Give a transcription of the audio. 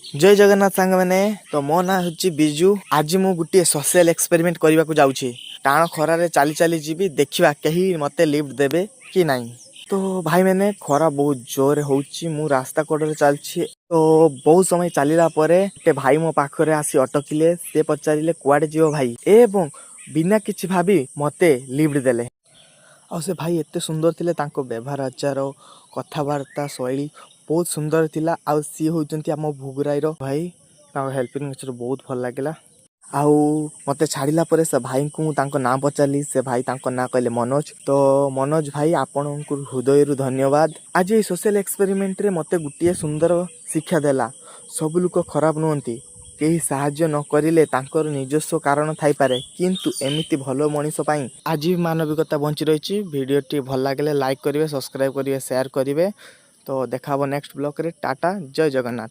जय जगन्नाथ सांग मैंने तो मो ना हूँ बिजू। आज मु गोटे सोशल एक्सपेरिमेंट करने को जाऊँगी। टाण खरारे चली चली जीवी देखा कहीं मते लिफ्ट देवे कि नहीं। तो भाई मैंने खरा बहुत जोर होउची मु रास्ता कड़े चलछि। तो बहुत समय चलला गोटे भाई मो पाखरे आसी अटकिले। से पचारे कुआडे जीव भाई एवं बिना किछि भाबी मते लिफ्ट देले। आ से भाई एते सुंदर थिले तांको व्यवहार आचार कथबार्ता शैली बहुत सुंदर थिला। आ सी होउचंती आम भुगुराईर भाई। तांको हेल्पिंग नेचर बहुत भल लागला। आउ मते छाड़िला परे से भाई को तांको नाम पचारली। से भाई तांको ना कहले मनोज। तो मनोज भाई आपनकर हृदय धन्यवाद। आज ये सोशल एक्सपेरिमेंट रे मते गुटिए सुंदर शिक्षा देला। सब लोक खराब नुहंती। केही साहाଯ୍य न करिले तांकर निजस्व कारण थाई पारे किंतु एमिति भलो मनीष पई आज भी मानविकता बंची रही। वीडियोटी भल लागले लाइक करिवे, सब्सक्राइब करिवे, शेयर करिवे। तो देखाबो नेक्स्ट ब्लॉग रे। टाटा, जय जगन्नाथ।